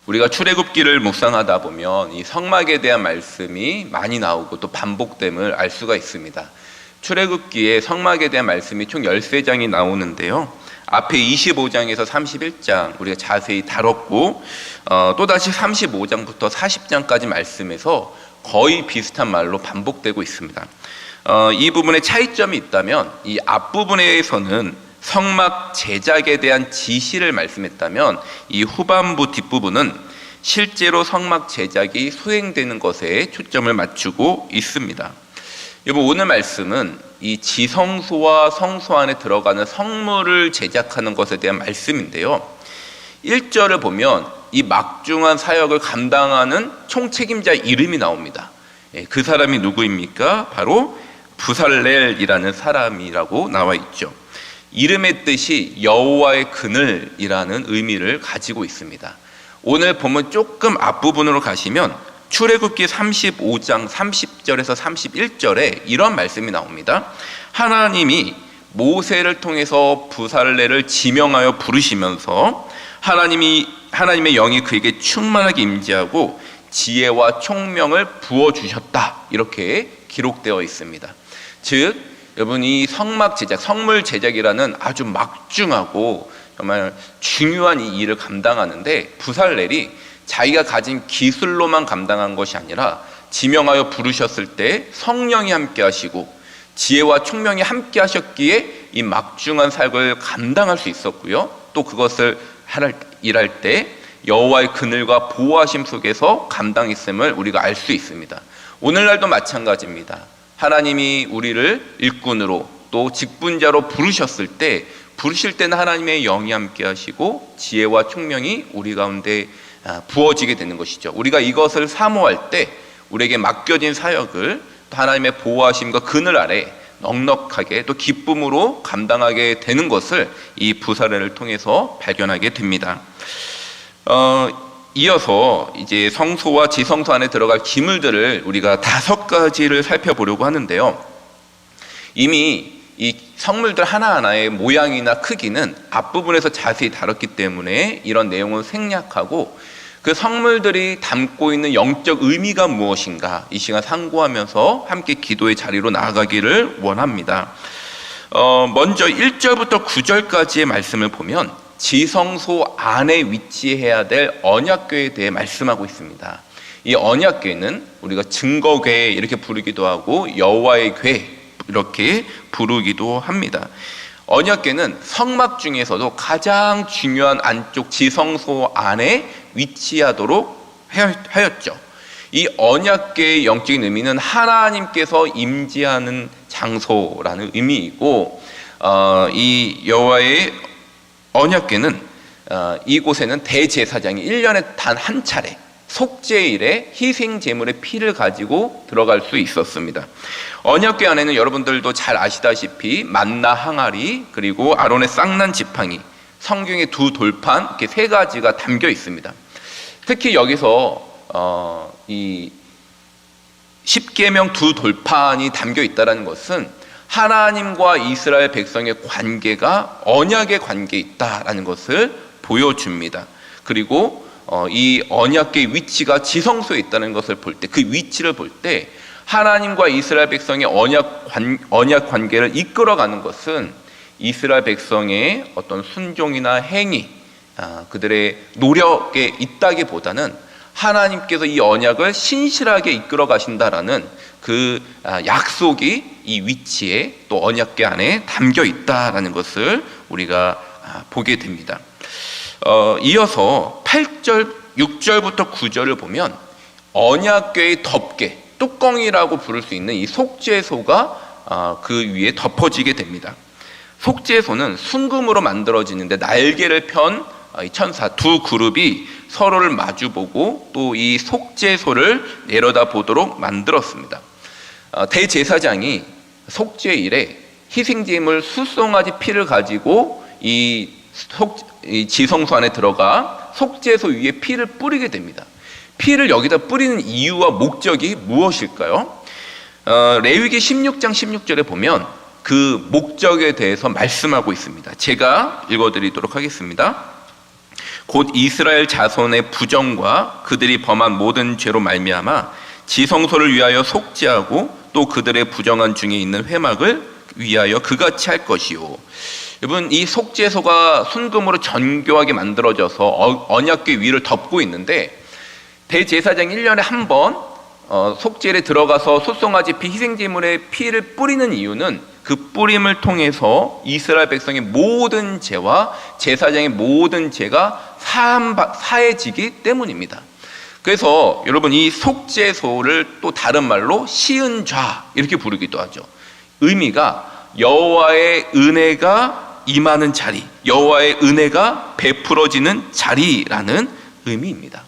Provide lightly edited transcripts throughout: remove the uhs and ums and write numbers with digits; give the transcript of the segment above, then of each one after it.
우리가 출애굽기를 묵상하다 보면 이 성막에 대한 말씀이 많이 나오고 또 반복됨을 알 수가 있습니다. 출애굽기에 성막에 대한 말씀이 총 13장이 나오는데요. 앞에 25장에서 31장 우리가 자세히 다뤘고 또다시 35장부터 40장까지 말씀에서 거의 비슷한 말로 반복되고 있습니다. 이 부분에 차이점이 있다면 이 앞부분에서는 성막 제작에 대한 지시를 말씀했다면 이 후반부 뒷부분은 실제로 성막 제작이 수행되는 것에 초점을 맞추고 있습니다. 여러분, 오늘 말씀은 이 지성소와 성소 안에 들어가는 성물을 제작하는 것에 대한 말씀인데요. 1절을 보면 이 막중한 사역을 감당하는 총책임자 이름이 나옵니다. 그 사람이 누구입니까? 바로 부살렐이라는 사람이라고 나와 있죠. 이름의 뜻이 여호와의 그늘이라는 의미를 가지고 있습니다. 오늘 보면 조금 앞부분으로 가시면 출애굽기 35장 30절에서 31절에 이런 말씀이 나옵니다. 하나님이 모세를 통해서 부살렐을 지명하여 부르시면서 하나님의 영이 그에게 충만하게 임재하고 지혜와 총명을 부어주셨다, 이렇게 기록되어 있습니다. 즉 여러분, 이 성막 제작, 성물 제작이라는 아주 막중하고 정말 중요한 이 일을 감당하는데 부살렐이 자기가 가진 기술로만 감당한 것이 아니라 지명하여 부르셨을 때 성령이 함께 하시고 지혜와 총명이 함께 하셨기에 이 막중한 사역을 감당할 수 있었고요. 또 그것을 일할 때 여호와의 그늘과 보호하심 속에서 감당했음을 우리가 알 수 있습니다. 오늘날도 마찬가지입니다. 하나님이 우리를 일꾼으로 또 직분자로 부르실 때는 하나님의 영이 함께 하시고 지혜와 총명이 우리 가운데 부어지게 되는 것이죠. 우리가 이것을 사모할 때 우리에게 맡겨진 사역을 또 하나님의 보호하심과 그늘 아래 넉넉하게 또 기쁨으로 감당하게 되는 것을 이 부살렐을 통해서 발견하게 됩니다. 이어서 이제 성소와 지성소 안에 들어갈 기물들을 우리가 5가지를 살펴보려고 하는데요. 이미 이 성물들 하나하나의 모양이나 크기는 앞부분에서 자세히 다뤘기 때문에 이런 내용은 생략하고 그 성물들이 담고 있는 영적 의미가 무엇인가 이 시간 상고하면서 함께 기도의 자리로 나아가기를 원합니다. 먼저 1절부터 9절까지의 말씀을 보면 지성소 안에 위치해야 될 언약궤에 대해 말씀하고 있습니다. 이 언약궤는 우리가 증거궤 이렇게 부르기도 하고 여호와의 궤 이렇게 부르기도 합니다. 언약궤는 성막 중에서도 가장 중요한 안쪽 지성소 안에 위치하도록 하였죠. 이 언약궤의 영적인 의미는 하나님께서 임재하는 장소라는 의미이고 이 여호와의 언약궤는 이곳에는 대제사장이 1년에 단 한 차례 속죄일에 희생 제물의 피를 가지고 들어갈 수 있었습니다. 언약궤 안에는 여러분들도 잘 아시다시피 만나 항아리 그리고 아론의 쌍난 지팡이, 성경의 2 돌판 이렇게 3가지가 담겨 있습니다. 특히 여기서 이 10계명 2 돌판이 담겨 있다는 것은 하나님과 이스라엘 백성의 관계가 언약의 관계에 있다라는 것을 보여줍니다. 그리고 이 언약궤의 위치가 지성소에 있다는 것을 볼 때, 그 위치를 볼 때 하나님과 이스라엘 백성의 언약 관계를 이끌어가는 것은 이스라엘 백성의 어떤 순종이나 행위, 그들의 노력에 있다기보다는 하나님께서 이 언약을 신실하게 이끌어 가신다라는 그 약속이 이 위치에 또 언약궤 안에 담겨 있다라는 것을 우리가 보게 됩니다. 이어서 8절, 6절부터 9절을 보면 언약궤의 덮개, 뚜껑이라고 부를 수 있는 이 속죄소가 그 위에 덮어지게 됩니다. 속죄소는 순금으로 만들어지는데 날개를 편 천사 2 그룹이 서로를 마주보고 또 이 속죄소를 내려다보도록 만들었습니다. 대제사장이 속죄일에 희생제물 수송아지 피를 가지고 이 지성소 안에 들어가 속죄소 위에 피를 뿌리게 됩니다. 피를 여기다 뿌리는 이유와 목적이 무엇일까요? 레위기 16장 16절에 보면 그 목적에 대해서 말씀하고 있습니다. 제가 읽어드리도록 하겠습니다. 곧 이스라엘 자손의 부정과 그들이 범한 모든 죄로 말미암아 지성소를 위하여 속죄하고 또 그들의 부정한 중에 있는 회막을 위하여 그같이 할 것이요. 여러분, 이 속죄소가 순금으로 정교하게 만들어져서 언약궤 위를 덮고 있는데, 대제사장이 1년에 한 번 속죄에 들어가서 소송아지 피 희생제물의 피를 뿌리는 이유는 그 뿌림을 통해서 이스라엘 백성의 모든 죄와 제사장의 모든 죄가 사해지기 때문입니다. 그래서 여러분, 이 속죄소를 또 다른 말로 시은좌 이렇게 부르기도 하죠. 의미가 여호와의 은혜가 임하는 자리, 여호와의 은혜가 베풀어지는 자리라는 의미입니다.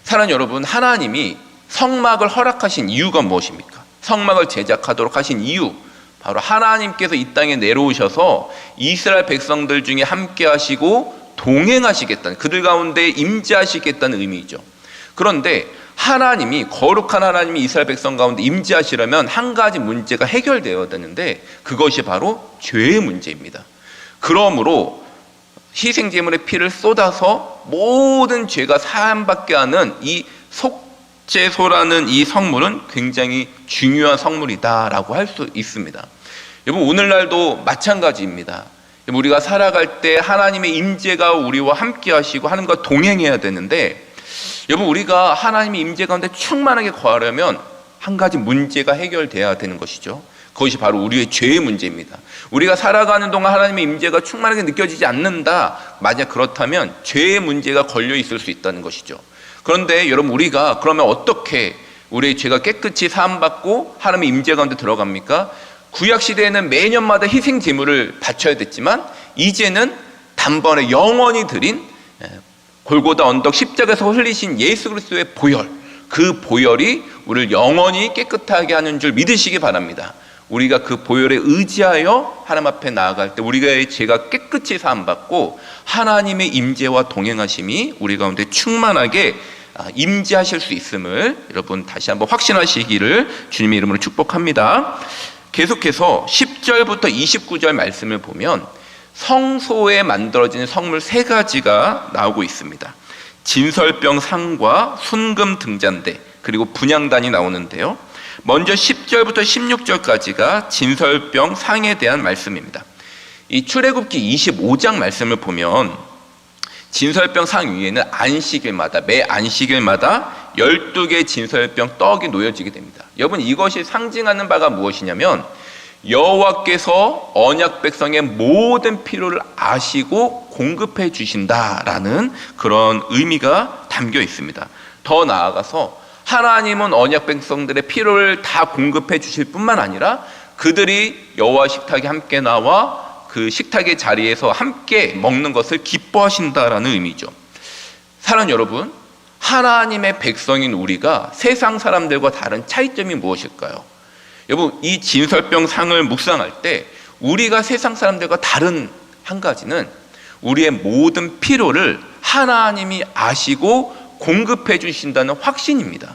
사랑하는 여러분, 하나님이 성막을 허락하신 이유가 무엇입니까? 성막을 제작하도록 하신 이유, 바로 하나님께서 이 땅에 내려오셔서 이스라엘 백성들 중에 함께 하시고 동행하시겠다는, 그들 가운데 임재하시겠다는 의미이죠. 그런데 하나님이, 거룩한 하나님이 이스라엘 백성 가운데 임재하시려면 한 가지 문제가 해결되어야 되는데, 그것이 바로 죄의 문제입니다. 그러므로 희생제물의 피를 쏟아서 모든 죄가 사함받게 하는 이 속죄소라는 이 성물은 굉장히 중요한 성물이다라고 할 수 있습니다. 여러분, 오늘날도 마찬가지입니다. 우리가 살아갈 때 하나님의 임재가 우리와 함께 하시고 하나님과 동행해야 되는데, 여러분, 우리가 하나님의 임재 가운데 충만하게 거하려면 한 가지 문제가 해결돼야 되는 것이죠. 그것이 바로 우리의 죄의 문제입니다. 우리가 살아가는 동안 하나님의 임재가 충만하게 느껴지지 않는다, 만약 그렇다면 죄의 문제가 걸려 있을 수 있다는 것이죠. 그런데 여러분, 우리가 그러면 어떻게 우리의 죄가 깨끗이 사함받고 하나님의 임재 가운데 들어갑니까? 구약시대에는 매년마다 희생 제물을 바쳐야 됐지만, 이제는 단번에 영원히 드린 골고다 언덕 십자가에서 흘리신 예수 그리스도의 보혈, 그 보혈이 우리를 영원히 깨끗하게 하는 줄 믿으시기 바랍니다. 우리가 그 보혈에 의지하여 하나님 앞에 나아갈 때 우리의 죄가 깨끗이 사함받고 하나님의 임재와 동행하심이 우리 가운데 충만하게 임재하실 수 있음을 여러분 다시 한번 확신하시기를 주님의 이름으로 축복합니다. 계속해서 10절부터 29절 말씀을 보면 성소에 만들어지는 성물 3가지가 나오고 있습니다. 진설병 상과 순금 등잔대, 그리고 분향단이 나오는데요. 먼저 10절부터 16절까지가 진설병 상에 대한 말씀입니다. 이 출애굽기 25장 말씀을 보면 진설병 상 위에는 안식일마다, 매 안식일마다 12개의 진설병 떡이 놓여지게 됩니다. 여러분, 이것이 상징하는 바가 무엇이냐면 여호와께서 언약 백성의 모든 필요를 아시고 공급해 주신다라는 그런 의미가 담겨 있습니다. 더 나아가서 하나님은 언약 백성들의 필요를 다 공급해 주실 뿐만 아니라 그들이 여호와 식탁에 함께 나와 그 식탁의 자리에서 함께 먹는 것을 기뻐하신다라는 의미죠. 사랑하는 여러분, 하나님의 백성인 우리가 세상 사람들과 다른 차이점이 무엇일까요? 여러분, 이 진설병 상을 묵상할 때 우리가 세상 사람들과 다른 한 가지는 우리의 모든 필요를 하나님이 아시고 공급해 주신다는 확신입니다.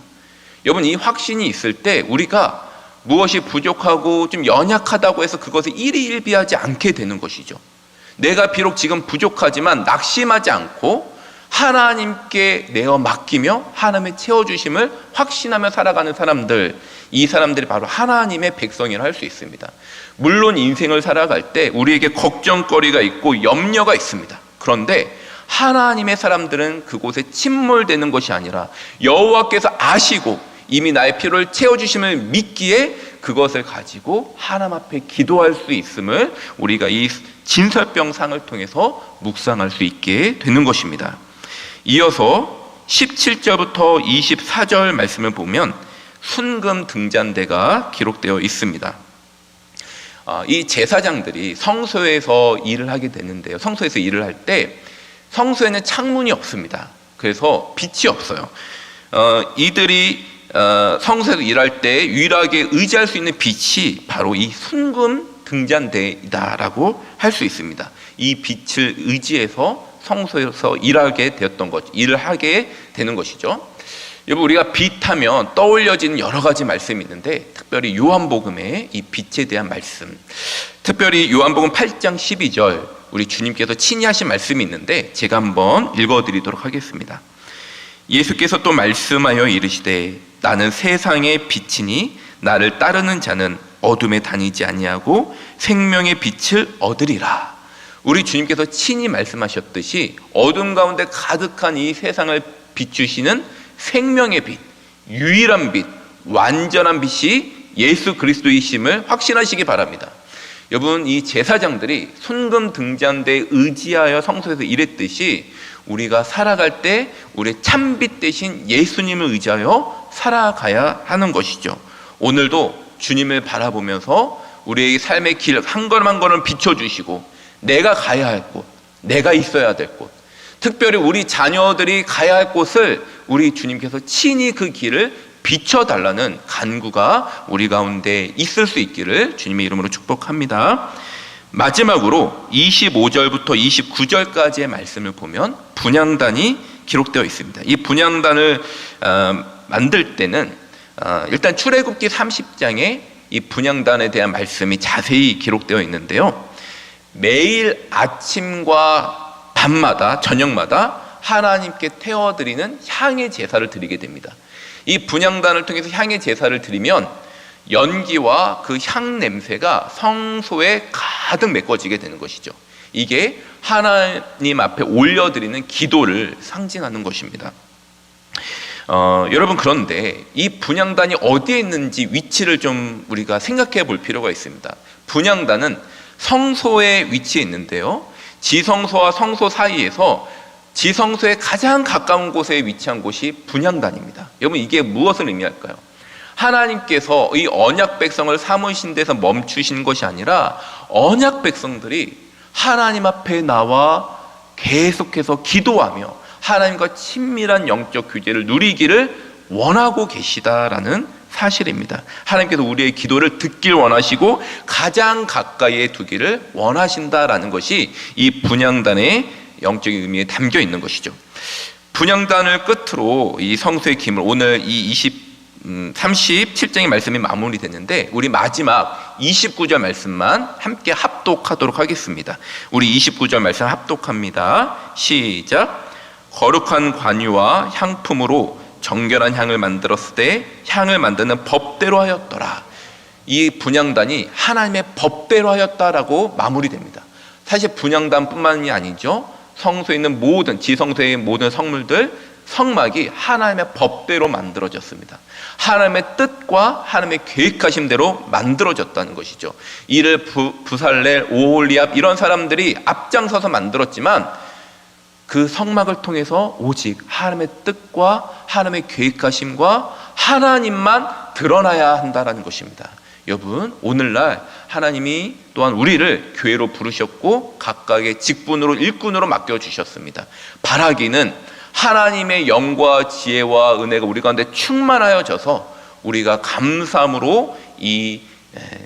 여러분, 이 확신이 있을 때 우리가 무엇이 부족하고 좀 연약하다고 해서 그것을 일희일비하지 않게 되는 것이죠. 내가 비록 지금 부족하지만 낙심하지 않고 하나님께 내어 맡기며 하나님의 채워주심을 확신하며 살아가는 사람들, 이 사람들이 바로 하나님의 백성이라 할 수 있습니다. 물론 인생을 살아갈 때 우리에게 걱정거리가 있고 염려가 있습니다. 그런데 하나님의 사람들은 그곳에 침몰되는 것이 아니라 여호와께서 아시고 이미 나의 필요를 채워주심을 믿기에 그것을 가지고 하나님 앞에 기도할 수 있음을 우리가 이 진설병상을 통해서 묵상할 수 있게 되는 것입니다. 이어서 17절부터 24절 말씀을 보면 순금 등잔대가 기록되어 있습니다. 이 제사장들이 성소에서 일을 하게 되는데요. 성소에서 일을 할 때 성소에는 창문이 없습니다. 그래서 빛이 없어요. 이들이 성소에서 일할 때 유일하게 의지할 수 있는 빛이 바로 이 순금 등잔대이다라고 할 수 있습니다. 이 빛을 의지해서 성소에서 일을 하게 되는 것이죠. 여러분, 우리가 빛하면 떠올려지는 여러 가지 말씀이 있는데 특별히 요한복음의 이 빛에 대한 말씀, 특별히 요한복음 8장 12절 우리 주님께서 친히 하신 말씀이 있는데 제가 한번 읽어드리도록 하겠습니다. 예수께서 또 말씀하여 이르시되 나는 세상의 빛이니 나를 따르는 자는 어둠에 다니지 아니하고 생명의 빛을 얻으리라. 우리 주님께서 친히 말씀하셨듯이 어둠 가운데 가득한 이 세상을 비추시는 생명의 빛, 유일한 빛, 완전한 빛이 예수 그리스도이심을 확신하시기 바랍니다. 여러분, 이 제사장들이 순금 등잔대에 의지하여 성소에서 일했듯이 우리가 살아갈 때 우리의 참빛 대신 예수님을 의지하여 살아가야 하는 것이죠. 오늘도 주님을 바라보면서 우리의 삶의 길 한 걸음 한 걸음 비춰주시고 내가 가야 할 곳, 내가 있어야 될 곳, 특별히 우리 자녀들이 가야 할 곳을 우리 주님께서 친히 그 길을 비춰달라는 간구가 우리 가운데 있을 수 있기를 주님의 이름으로 축복합니다. 마지막으로 25절부터 29절까지의 말씀을 보면 분향단이 기록되어 있습니다. 이 분향단을 만들 때는 일단 출애굽기 30장에 이 분향단에 대한 말씀이 자세히 기록되어 있는데요. 매일 아침과 밤마다 저녁마다 하나님께 태워드리는 향의 제사를 드리게 됩니다. 이 분향단을 통해서 향의 제사를 드리면 연기와 그 향 냄새가 성소에 가득 메꿔지게 되는 것이죠. 이게 하나님 앞에 올려드리는 기도를 상징하는 것입니다. 여러분, 그런데 이 분향단이 어디에 있는지 위치를 좀 우리가 생각해 볼 필요가 있습니다. 분향단은 성소에 위치해 있는데요, 지성소와 성소 사이에서 지성소에 가장 가까운 곳에 위치한 곳이 분향단입니다. 여러분, 이게 무엇을 의미할까요? 하나님께서 이 언약 백성을 삼으신 데서 멈추신 것이 아니라 언약 백성들이 하나님 앞에 나와 계속해서 기도하며 하나님과 친밀한 영적 교제를 누리기를 원하고 계시다라는 사실입니다. 하나님께서 우리의 기도를 듣길 원하시고 가장 가까이에 두기를 원하신다라는 것이 이 분향단의 영적인 의미에 담겨 있는 것이죠. 분향단을 끝으로 이 성소의 기물, 오늘 이 37장의 말씀이 마무리됐는데 우리 마지막 29절 말씀만 함께 합독하도록 하겠습니다. 우리 29절 말씀 합독합니다. 시작. 거룩한 관유와 향품으로 정결한 향을 만들었을 때 향을 만드는 법대로 하였더라. 이 분향단이 하나님의 법대로 하였다라고 마무리됩니다. 사실 분향단뿐만이 아니죠. 성소에 있는 모든, 지성소의 모든 성물들, 성막이 하나님의 법대로 만들어졌습니다. 하나님의 뜻과 하나님의 계획하신 대로 만들어졌다는 것이죠. 이를 부살렐, 오홀리압 이런 사람들이 앞장서서 만들었지만 그 성막을 통해서 오직 하나님의 뜻과 하나님의 계획하심과 하나님만 드러나야 한다는 것입니다. 여러분, 오늘날 하나님이 또한 우리를 교회로 부르셨고 각각의 직분으로 일꾼으로 맡겨주셨습니다. 바라기는 하나님의 영과 지혜와 은혜가 우리 가운데 충만하여져서 우리가 감사함으로 이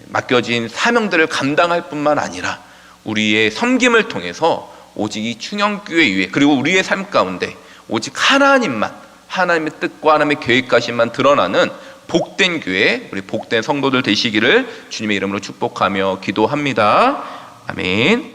맡겨진 사명들을 감당할 뿐만 아니라 우리의 섬김을 통해서 오직 이 충영교회 위에 그리고 우리의 삶 가운데 오직 하나님만, 하나님의 뜻과 하나님의 계획하심만 드러나는 복된 교회, 우리 복된 성도들 되시기를 주님의 이름으로 축복하며 기도합니다. 아멘.